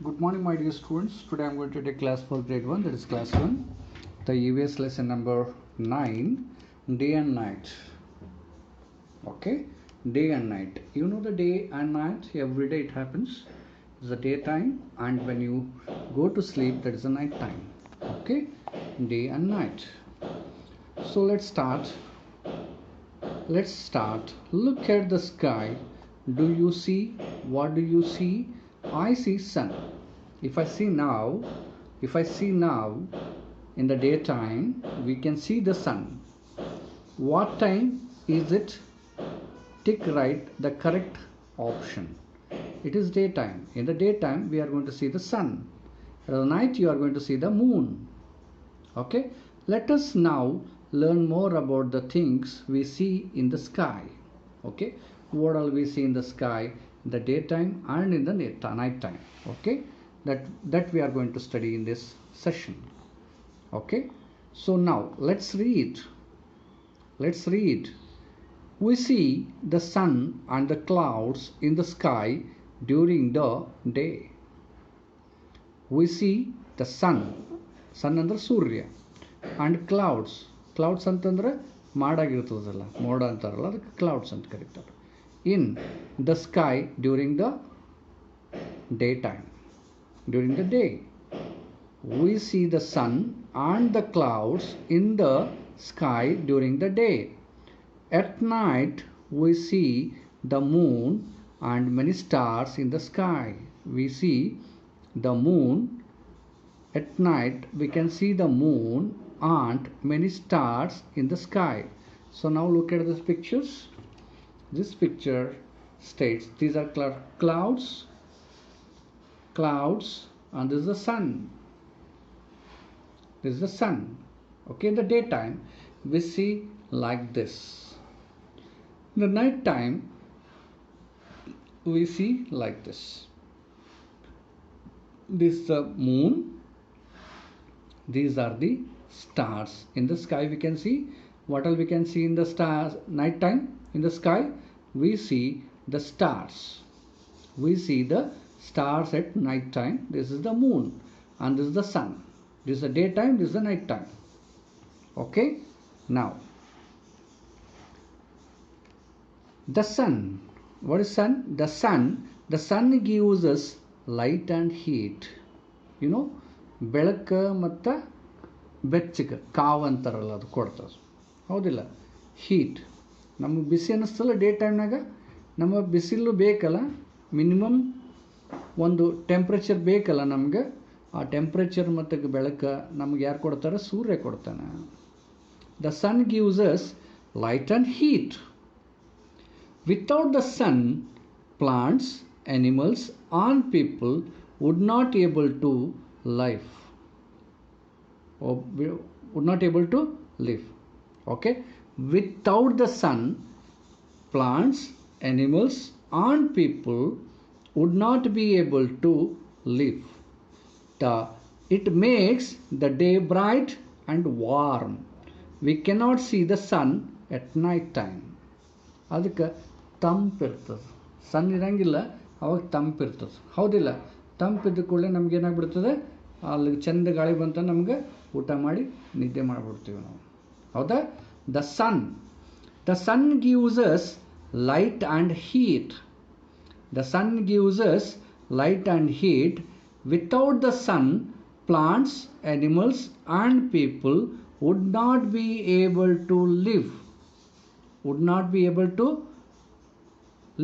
Good morning, my dear students. Today I am going to take class for grade 1, that is class 1, the EVS lesson number 9, day and night. Okay, day and night. You know the day and night, every day it happens. It's the daytime, and when you go to sleep, that is the night time. Okay, day and night. So let's start. Look at the sky. Do you see? What do you see? I see sun. If I see now in the daytime, we can see the sun. What time is it? Tick right the correct option. It is daytime. In the daytime, we are going to see the sun. At the night, you are going to see the moon. Okay, let us now learn more about the things we see in the sky. Okay, what all we see in the sky in the daytime and in the night time. Okay, that we are going to study in this session. Okay, so now let's read. We see the sun and the clouds in the sky during the day. We see the sun ಅಂದ್ರೆ ಸೂರ್ಯ, and clouds ಅಂತಂದ್ರೆ ಮಾಡಾಗಿರ್ತದಲ್ಲ, ಮೋಡ ಅಂತಾರಲ್ಲ, ಅದಕ್ಕೆ clouds ಅಂತ ಕರೀತಾರೆ. In the sky during the daytime, during the day. We see the sun and the clouds in the sky during the day. At night we see the moon and many stars in the sky. We see the moon. At night we can see the moon and many stars in the sky. So now look at these pictures. This picture states these are clouds, and this is the sun. This is the sun. Okay, in the daytime we see like this. In the night time we see like this. This is the moon. These are the stars. In the sky we can see what all we can see in the stars. Night time in the sky we see the stars. We see the stars at night time. This is the moon and this is the sun. This is the daytime, this is the night time. Okay, now the sun. What is sun? The sun gives us light and heat. You know, ಬೆಳಕು ಮತ್ತು ಬೆಚ್ಚಗೆ ಕಾವು ಅಂತಾರಲ್ಲ, ಅದು ಕೊಡ್ತದೆ, ಹೌದಿಲ್ಲ? Heat ನಮಗೆ ಬಿಸಿ ಅನ್ನಿಸ್ತಲ್ಲ day ಟೈಮ್ನಾಗ. ನಮಗೆ ಬಿಸಿಲು ಬೇಕಲ್ಲ, ಮಿನಿಮಮ್ ಒಂದು ಟೆಂಪ್ರೇಚರ್ ಬೇಕಲ್ಲ ನಮಗೆ. ಆ ಟೆಂಪ್ರೇಚರ್ ಮತ್ತು ಬೆಳಕು ನಮ್ಗೆ ಯಾರು ಕೊಡ್ತಾರೆ? ಸೂರ್ಯ ಕೊಡ್ತಾನೆ. The sun gives us light and heat. Without the sun, plants, animals and people would not able to live, or would not able to live. Okay, without the sun, plants, animals and people would not be able to live. It makes the day bright and warm. We cannot see the sun at night time. ಅದಕ್ಕೆ ತಂಪಿರ್ತದೆ. ಸನ್ ಇರಂಗಿಲ್ಲ, ಅವಾಗ ತಂಪಿರ್ತದೆ, ಹೌದಿಲ್ಲ? ತಂಪಿದ್ದ ಕೂಡಲೇ ನಮ್ಗೆ ಏನಾಗ್ಬಿಡ್ತದೆ? ಅಲ್ಲಿ ಚಂದ ಗಾಳಿ ಬಂತ ನಮ್ಗೆ ಊಟ ಮಾಡಿ ನಿದ್ದೆ ಮಾಡಿಬಿಡ್ತೀವಿ ನಾವು, ಹೌದಾ? The sun gives us light and heat. The sun gives us light and heat. Without the sun, plants, animals and people would not be able to live. Would not be able to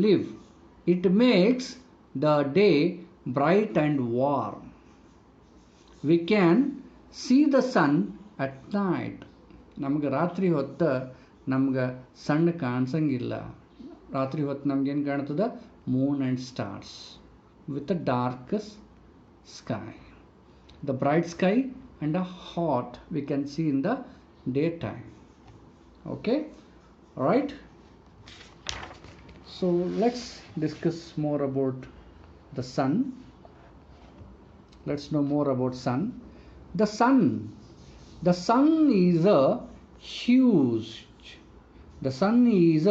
live. It makes the day bright and warm. We can see the sun at night. ನಮ್ಗೆ ರಾತ್ರಿ ಹೊತ್ತು ನಮ್ಗೆ ಸಣ್ಣ ಕಾಣಿಸಂಗಿಲ್ಲ. ರಾತ್ರಿ ಹೊತ್ತು ನಮ್ಗೇನು ಕಾಣ್ತದೆ? Moon and stars with a dark sky. The bright sky and a hot we can see in the daytime. Okay, all right. So let's discuss more about the sun. Let's know more about sun. The sun is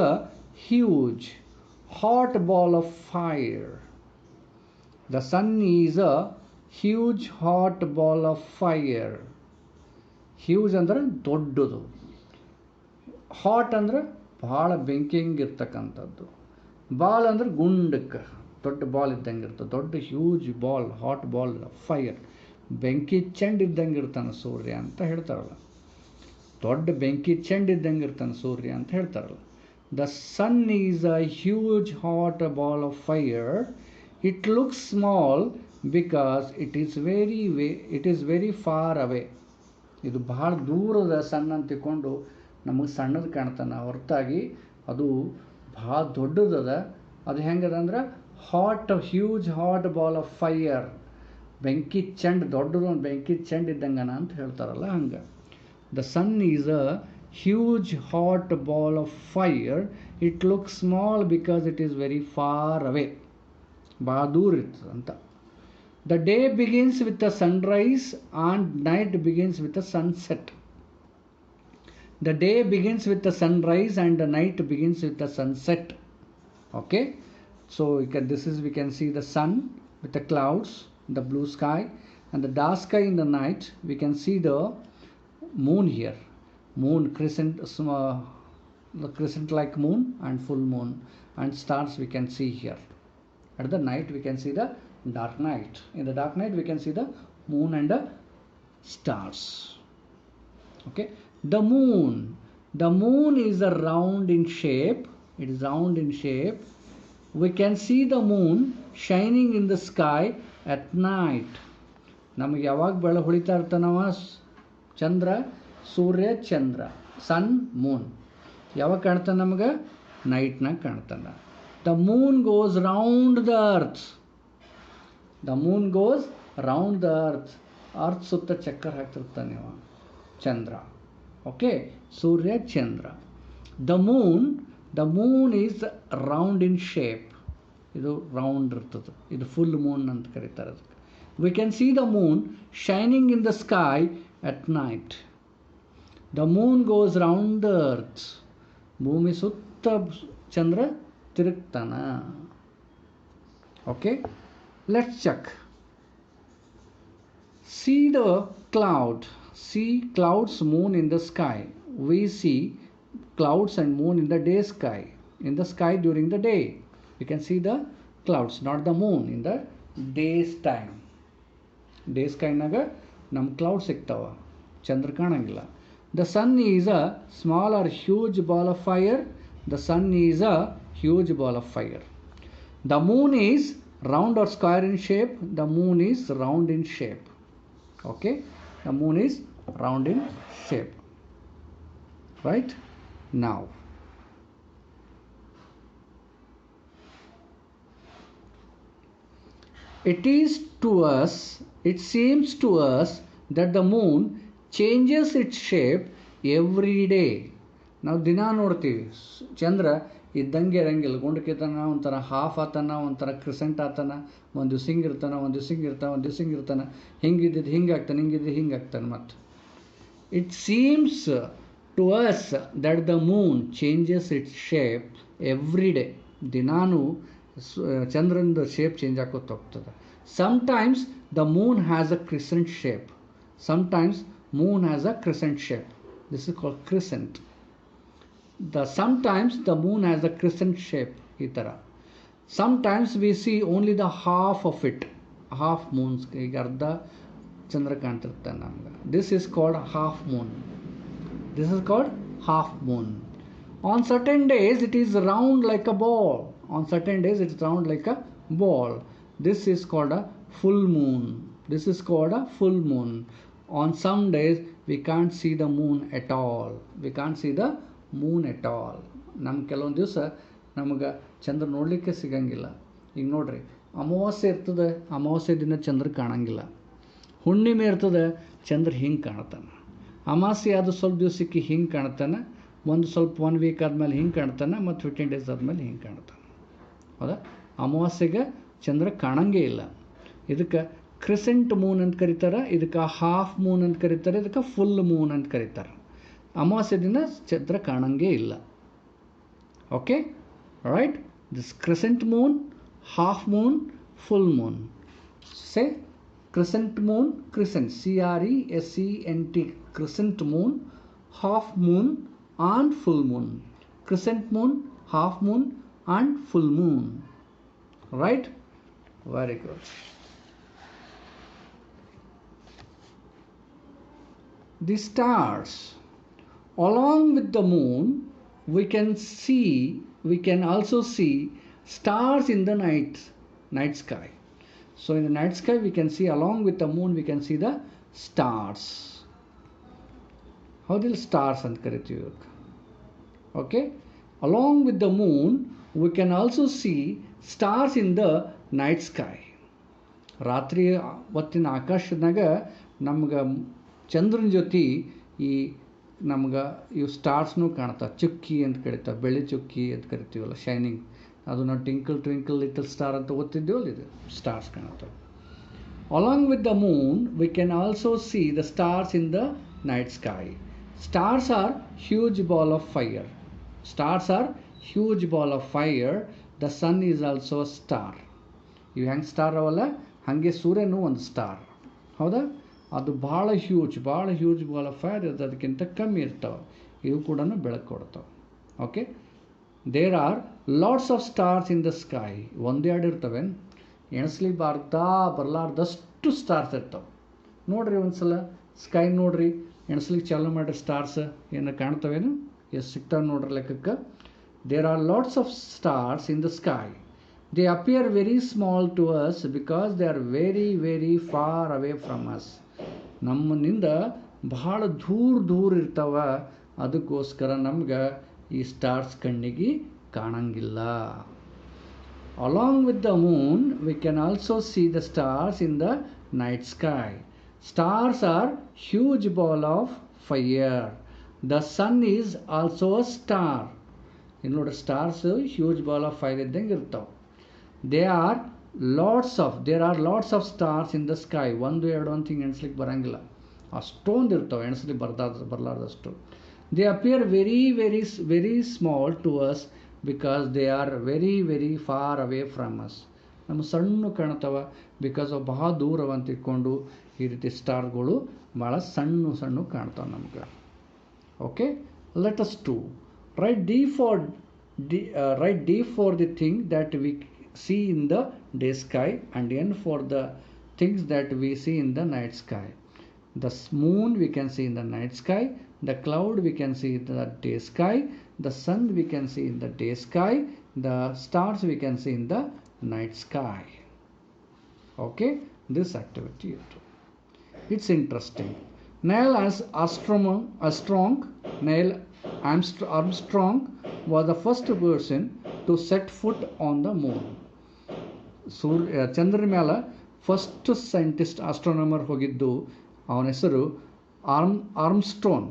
a huge hot ball of fire. The sun is a huge hot ball of fire. Huge ಅಂದ್ರೆ ದೊಡ್ಡದು, hot ಅಂದ್ರೆ ಭಾಳ ಬೆಂಕಿಂಗಿರ್ತಕ್ಕಂಥದ್ದು, ball ಅಂದ್ರೆ ಗುಂಡಕ್ಕೆ ದೊಡ್ಡ ball ಇದ್ದಂಗೆ ಇರ್ತದೆ, ದೊಡ್ಡ huge ball, hot ball fire, ಬೆಂಕಿ ಚೆಂಡು ಇದ್ದಂಗೆ ಇರ್ತಾನೆ ಸೂರ್ಯ ಅಂತ ಹೇಳ್ತಾರಲ್ಲ, ದೊಡ್ಡ ಬೆಂಕಿ ಚೆಂಡು ಇದ್ದಂಗೆ ಇರ್ತಾನೆ ಸೂರ್ಯ ಅಂತ ಹೇಳ್ತಾರಲ್ಲ. The sun is a huge hot ball of fire. It looks small because it is very far away. ಇದು ಭಾಳ ದೂರದ ಸಣ್ಣ ಅಂತ ತಿಳ್ಕೊಂಡು ನಮಗೆ ಸಣ್ಣದು ಕಾಣ್ತಾನೆ, ಹೊರತಾಗಿ ಅದು ಭಾಳ ದೊಡ್ಡದದ. ಅದು ಹೆಂಗದ ಅಂದ್ರೆ huge hot ball of fire, ಬೆಂಕಿ ಚೆಂಡು, ದೊಡ್ಡದು ಒಂದು ಬೆಂಕಿ ಚೆಂಡು ಇದ್ದಂಗನ ಅಂತ ಹೇಳ್ತಾರಲ್ಲ ಹಂಗೆ. The sun is a huge hot ball of fire. It looks small because it is very far away, ಭಾಳ ದೂರ ಇರ್ತದೆ ಅಂತ. The day begins with the sunrise and night begins with the sunset. The day begins with the sunrise and the night begins with the sunset. Okay, so we can see the sun with the clouds, the blue sky, and the dark sky in the night. We can see the moon here, moon crescent, the crescent like moon and full moon, and stars we can see here. At the night we can see the dark night. In the dark night we can see the moon and the stars. Okay, the moon is a round in shape. It is round in shape. We can see the moon shining in the sky at night. ನಮಗೆ ಯಾವಾಗ ಬೆಳ ಹೊಳಿತಾ ಇರ್ತಾನವ ಚಂದ್ರ, ಸೂರ್ಯ ಚಂದ್ರ, sun moon ಯಾವಾಗ ಕಾಣ್ತಾನೆ ನಮಗೆ? ನೈಟ್ನಾಗ ಕಾಣ್ತಾನೆ. The moon goes round the earth. The moon goes round the earth ಸುತ್ತ ಚಕ್ಕರ್ ಹಾಕ್ತಿರ್ತಾನೆ ಇವ ಚಂದ್ರ. ಓಕೆ, ಸೂರ್ಯ ಚಂದ್ರ. The moon is round in shape. ಇದು ರೌಂಡ್ ಇರ್ತದೆ, ಇದು ಫುಲ್ ಮೂನ್ ಅಂತ ಕರೀತಾರೆ ಅದಕ್ಕೆ. We can see the moon shining in the sky at night. The moon goes round the earth. ಭೂಮಿ ಸುತ್ತ ಚಂದ್ರ ತಿರುಗ್ತಾನ. Okay, let's check. See the clouds, moon in the sky. We see clouds and moon in the day sky. In the sky during the day, we can see the clouds, not the moon, in the day's time. Day sky naga nam clouds ಸಿಗ್ತಾವ, ಚಂದ್ರ ಕಾಣಂಗಿಲ್ಲ. The sun is a small or huge ball of fire. The sun is a huge ball of fire. The moon is round or square in shape. The moon is round in shape. Okay, the moon is round in shape. Right now, it seems to us that the moon changes its shape every day. ನಾವು ದಿನ ನೋಡ್ತೀವಿ ಚಂದ್ರ ಇದ್ದಂಗೆ ಇರಂಗಿಲ್ಲ, ಗುಂಡಕ್ಕಿರ್ತಾನ, ಒಂಥರ half ಆತನ, ಒಂಥರ crescent ಆತನ, ಒಂದು ದಿವ್ಸ ಹಿಂಗಿರ್ತಾನ, ಒಂದು ದಿವ್ಸ ಹಿಂಗಿರ್ತಾನೆ, ಒಂದು ದಿವ್ಸ ಹಿಂಗಿರ್ತಾನೆ, ಹಿಂಗಿದ್ದು ಹಿಂಗಾಗ್ತಾನೆ, ಹಿಂಗಿದ್ದು ಹಿಂಗಾಗ್ತಾನೆ. ಮತ್ತು it seems to us that the moon changes its shape every day. ದಿನಾನು ಚಂದ್ರನ ಶೇಪ್ ಚೇಂಜ್ ಆಗೋತ ಹೋಗ್ತದೆ. Sometimes the moon has a crescent shape. Sometimes moon has a crescent shape. This is called crescent. Sometimes the moon has a crescent shape. Itara. Sometimes we see only the half of it. Half moons. Arda Chandra kantirtane namaga. This is called half moon. This is called half moon. On certain days it is round like a ball. On certain days it is round like a ball. This is called a full moon. This is called a full moon. On some days we can't see the moon at all. We can't see the Moon at all. ನಮ್ಮ ಕೆಲವೊಂದು ದಿವಸ ನಮಗೆ ಚಂದ್ರ ನೋಡಲಿಕ್ಕೆ ಸಿಗಂಗಿಲ್ಲ. ಈಗ ನೋಡ್ರಿ, ಅಮಾವಾಸ್ಯೆ ಇರ್ತದೆ, ಅಮಾವಾಸ್ಯೆ ದಿನ ಚಂದ್ರ ಕಾಣಂಗಿಲ್ಲ. ಹುಣ್ಣಿಮೆ ಇರ್ತದೆ, ಚಂದ್ರ ಹಿಂಗೆ ಕಾಣ್ತಾನೆ. ಅಮಾವಾಸ್ಯೆ ಆದ ಸ್ವಲ್ಪ ದಿವಸಕ್ಕೆ ಹಿಂಗೆ ಕಾಣ್ತಾನೆ, ಒನ್ ವೀಕ್ ಆದಮೇಲೆ ಹಿಂಗೆ ಕಾಣ್ತಾನೆ, ಮತ್ತು 15 days ಆದಮೇಲೆ ಹಿಂಗೆ ಕಾಣ್ತಾನೆ. ಹೌದಾ? ಅಮಾವಾಸ್ಯೆಗೆ ಚಂದ್ರ ಕಾಣಂಗೇ ಇಲ್ಲ. ಇದಕ್ಕೆ ಕ್ರಿಸೆಂಟ್ ಮೂನ್ ಅಂತ ಕರೀತಾರೆ, ಇದಕ್ಕೆ ಹಾಫ್ ಮೂನ್ ಅಂತ ಕರೀತಾರೆ, ಇದಕ್ಕೆ ಫುಲ್ ಮೂನ್ ಅಂತ ಕರೀತಾರೆ. ಅಮಾವಾಸ್ಯೆ ದಿನ ಚಂದ್ರ ಕಾಣಂಗೇ ಇಲ್ಲ. Okay, right? This Crescent Moon, half Moon, full Moon. Say crescent moon, crescent, C-R-E-S-C-E-N-T, crescent moon, half moon and full moon. Crescent moon, half moon and full moon. Right? Very good. The stars. Along with the moon, we can also see stars in the night sky. So in the night sky, we can see, along with the moon, we can see the stars. How the stars and kariತೀವಿ? Okay. Along with the moon, we can also see stars in the night sky. ರಾತ್ರಿ ಹೊತ್ತಿನ ಆಕಾಶದಾಗ ನಮ್ಗೆ ಚಂದ್ರನ ಜೊತೆ ಈ ನಮ್ಗೆ ಇವು ಸ್ಟಾರ್ಸ್ನೂ ಕಾಣ್ತಾವೆ. ಚುಕ್ಕಿ ಅಂತ ಕರಿತಾವೆ, ಬೆಳ್ಳಿ ಚುಕ್ಕಿ ಅಂತ ಕರಿತೀವಲ್ಲ, ಶೈನಿಂಗ್. ಅದು ನಾವು ಟ್ವಿಂಕಲ್ ಟ್ವಿಂಕಲ್ ಲಿಟಲ್ ಸ್ಟಾರ್ ಅಂತ ಓದ್ತಿದ್ದೇವಲ್ಲ, ಇದು ಸ್ಟಾರ್ಸ್ ಕಾಣ್ತಾವೆ. Along with the moon we can also see the stars in the night sky. Stars are huge ball of fire. Stars are huge ball of fire. The sun is also a star. ಇವು ಹೆಂಗೆ star ಅವಲ್ಲ, ಹಾಗೆ ಸೂರ್ಯನೂ ಒಂದು star. ಹೌದಾ? ಅದು ಭಾಳ huge ball of fire ಇರ್ತದೆ, ಅದಕ್ಕಿಂತ ಕಮ್ಮಿ ಇರ್ತಾವೆ. ಇವು ಕೂಡ ಬೆಳಕು ಕೊಡ್ತಾವೆ. Okay. There are lots of stars in the sky. ಒಂದೆರಡು ಇರ್ತವೆ, ಎಣಿಸ್ಲಿಕ್ಕೆ ಬರಲಾರ್ದಷ್ಟು ಸ್ಟಾರ್ಸ್ ಇರ್ತವೆ. ನೋಡ್ರಿ ಒಂದ್ಸಲ ಸ್ಕೈ ನೋಡ್ರಿ, ಎಣಿಸ್ಲಿಕ್ಕೆ ಚಾಲು ಮಾಡಿರಿ, ಸ್ಟಾರ್ಸ್ ಏನು ಕಾಣ್ತವೇನು, ಎಷ್ಟು ಸಿಗ್ತಾವೆ ನೋಡ್ರಿ ಲೆಕ್ಕಕ್ಕೆ. There are lots of stars in the sky. They appear very small to us because they are very, very far away from us. ನಮ್ಮನಿಂದ ಬಹಳ ದೂರ ಇರ್ತಾವ, ಅದಕ್ಕೋಸ್ಕರ ನಮ್ಗೆ ಈ ಸ್ಟಾರ್ಸ್ ಕಣ್ಣಿಗೆ ಕಾಣಂಗಿಲ್ಲ. Along with the moon, we can also see the stars in the night sky. Stars are huge ball of fire. The sun is also a star. ನೋಡಿ, stars huge ball of fire ಇದ್ದಂಗೆ ಇರ್ತಾವೆ. there are lots of stars in the sky. ಒಂದು ಎರಡು ಅಂತ ಹಿಂಗೆ ಎಣಿಸ್ಲಿಕ್ಕೆ ಬರಂಗಿಲ್ಲ, ಅಷ್ಟೊಂದು ಇರ್ತವೆ, ಎಣಿಸ್ಲಿಕ್ಕೆ ಬರಲಾರ್ದಷ್ಟು. they appear very, very, very small to us because they are very, very far away from us. ನಮ್ಮ ಸಣ್ಣ ಕಾಣ್ತಾವ, ಬಿಕಾಸ್ ಅವು ಬಹಳ ದೂರವಂತ ಇಟ್ಕೊಂಡು ಈ ರೀತಿ ಸ್ಟಾರ್ಗಳು ಭಾಳ ಸಣ್ಣ ಕಾಣ್ತಾವೆ ನಮ್ಗೆ. Okay. let us do. write D for the thing that we see in the day sky and N for the things that we see in the night sky. The moon we can see in the night sky, the cloud we can see in the day sky, the sun we can see in the day sky, the stars we can see in the night sky. Okay, this activity you do. It's interesting. Neil Armstrong was the first person to set foot on the moon. ಚಂದ್ರನ ಮೇಲೆ first scientist astronomer ಹೋಗಿದ್ದು, ಅವನ ಹೆಸರು Armstrong,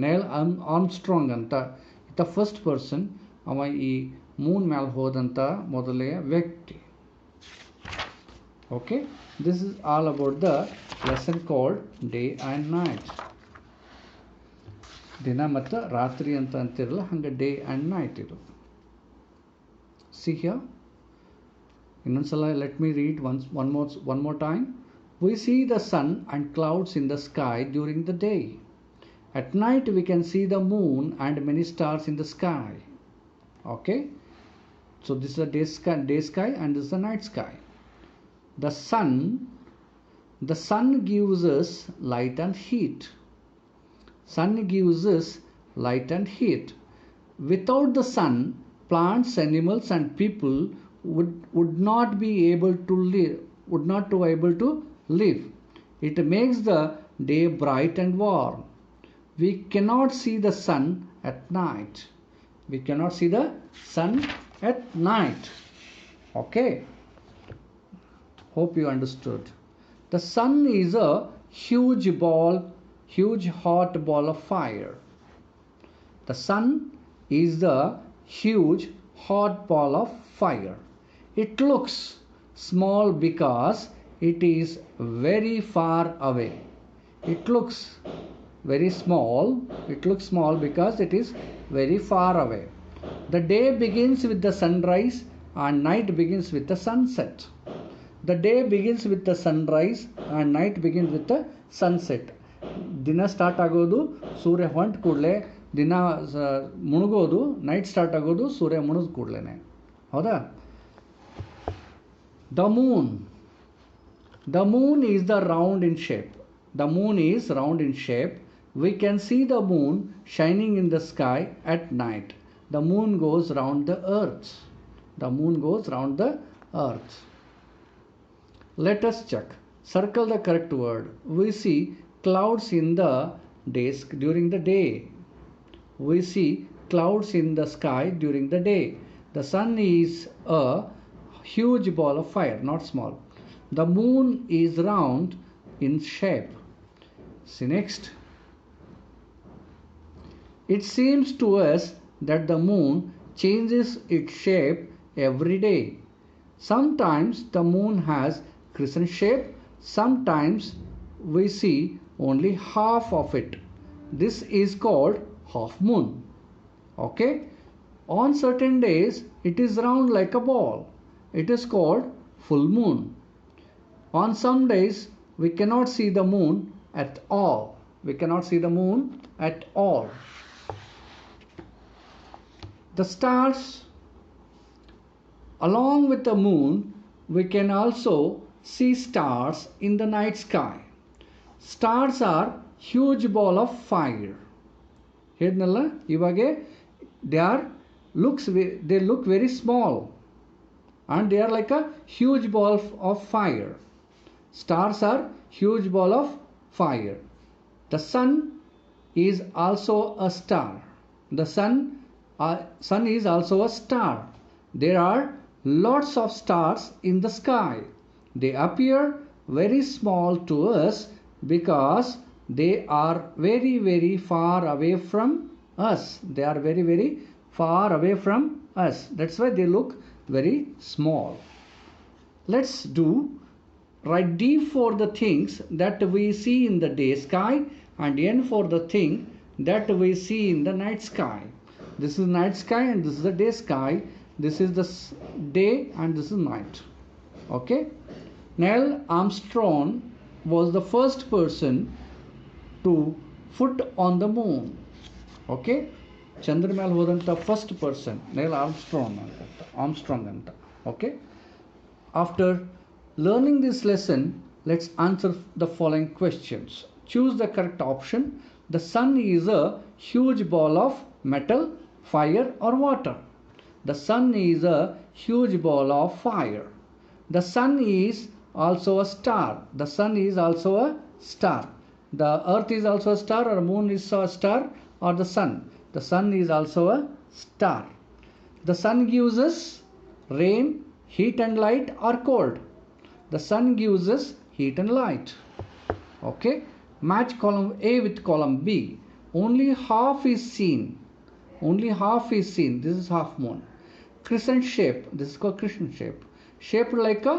Nile Armstrong ಅಂತ. The first person, ಅವ ಈ Moon ಮೇಲೆ ಹೋದಂಥ ಮೊದಲನೆಯ ವ್ಯಕ್ತಿ. Okay. This is all about the lesson called day and night. ದಿನ ಮತ್ತು ರಾತ್ರಿ ಅಂತ ಅಂತಿರಲ್ಲ, ಹಂಗೆ ಡೇ ಆ್ಯಂಡ್ ನೈಟ್ ಇದು. See here. ಇನ್ನೊಂದ್ಸಲ let me read one more time. We see the sun and clouds in the sky during the day. At night we can see the moon and many stars in the sky. Okay. So this is the day sky and this is the night sky. The sun gives us light and heat. Sun gives us light and heat. Without the sun, plants, animals and people would not be able to live. It makes the day bright and warm. We cannot see the sun at night. Okay. Hope you understood. The sun is a huge hot ball of fire. The sun is the huge hot ball of fire. It looks small because it is very far away. It looks small because it is very far away. The day begins with the sunrise and night begins with the sunset. The day begins with the sunrise and night begins with the sunset. ದಿನ start ಆಗೋದು ಸೂರ್ಯ ಹೊಂಟ ಕೂಡಲೇ, ದಿನ ಮುಳುಗೋದು night start ಆಗೋದು ಸೂರ್ಯ ಮುಳುಗಿದ ಕೂಡಲೇ. ಹೌದಾ? The moon is the round in shape. The moon is round in shape. We can see the moon shining in the sky at night. The moon goes round the earth. The moon goes round the earth. Let us check. Circle the correct word. We see clouds in the days during the day. We see clouds in the sky during the day. The sun is a huge ball of fire, not small. The moon is round in shape. See next. It seems to us that the moon changes its shape every day. Sometimes the moon has crescent shape. Sometimes we see only half of it. This is called half moon. Okay? On certain days it is round like a ball. It is called full moon. On some days we cannot see the moon at all. We cannot see the moon at all. The stars, along with the moon, we can also see stars in the night sky. Stars are huge ball of fire. ಹೇಳಿದ್ನಲ್ಲ ಇವಾಗೆ they look very small and they are like a huge ball of fire. Stars are huge ball of fire. The sun is also a star. The sun is also a star. There are lots of stars in the sky. They appear very small to us because they are very, very far away from us. They are very, very far away from us. That's why they look very small. Let's write D for the things that we see in the day sky and N for the thing that we see in the night sky. This is night sky and this is the day sky. This is the day and this is night. Okay? Neil Armstrong was the first person to foot on the moon. Okay? ಚಂದ್ರ ಮೇಲೆ ಹೋದಂಥ first person Nile Armstrong ಅಂತ. Okay? After learning this lesson, let's answer the following questions. Choose the correct option. The sun is a huge ball of metal, fire or water. The sun is a huge ball of fire. The sun is also a star. The sun is also a star. The earth is also a star, or moon is a star, or the sun. The sun is also a star. The sun gives us rain, heat and light or cold. The sun gives us heat and light. Okay? Match column A with column B. Only half is seen. Only half is seen. This is half moon. Crescent shape. This is called crescent shape. Shaped like a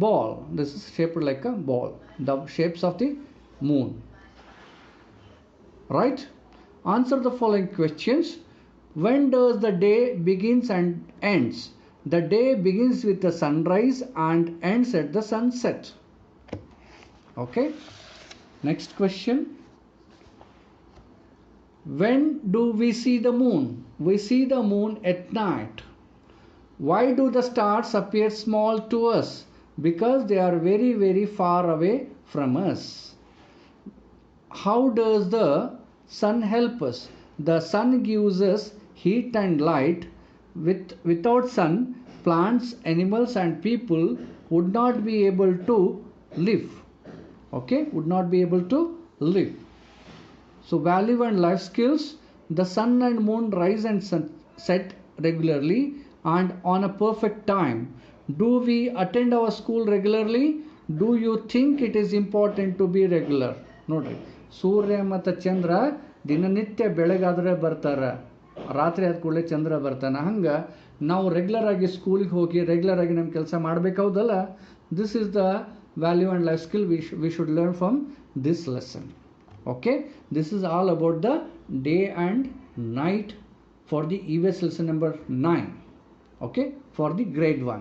ball. This is shaped like a ball. The shapes of the moon. Right? Answer the following questions. When does the day begins and ends? The day begins with the sunrise and ends at the sunset. Okay? Next question. When do we see the moon? We see the moon at night. Why do the stars appear small to us? Because they are very, very far away from us. How does the sun help us? The sun gives us heat and light. Without sun, plants, animals and people would not be able to live. Okay? Would not be able to live. So value and life skills. The sun and moon rise and set regularly and on a perfect time. Do we attend our school regularly? Do you think it is important to be regular? ನೋಡ್ರಿ, ಸೂರ್ಯ ಮತ್ತು ಚಂದ್ರ ದಿನನಿತ್ಯ ಬೆಳಗಾದರೆ ಬರ್ತಾರೆ, ರಾತ್ರಿ ಆದ ಕೂಡಲೇ ಚಂದ್ರ ಬರ್ತಾನೆ. ಹಂಗೆ ನಾವು ರೆಗ್ಯುಲರ್ ಆಗಿ ಸ್ಕೂಲಿಗೆ ಹೋಗಿ ರೆಗ್ಯುಲರ್ ಆಗಿ ನಮ್ಮ ಕೆಲಸ ಮಾಡಬೇಕಾವುದಲ್ಲ. This is the value and life skill we should learn from this lesson. Okay, this is all about the day and night for the EVS lesson number 9. Okay, for the grade 1.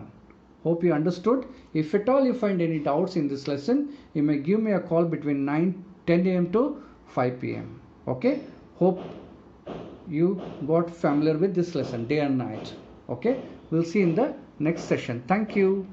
Hope you understood. If at all you find any doubts in this lesson, you may give me a call between 10 a.m. to 5 p.m. Okay. Hope you got familiar with this lesson day and night. Okay. We'll see in the next session. Thank you.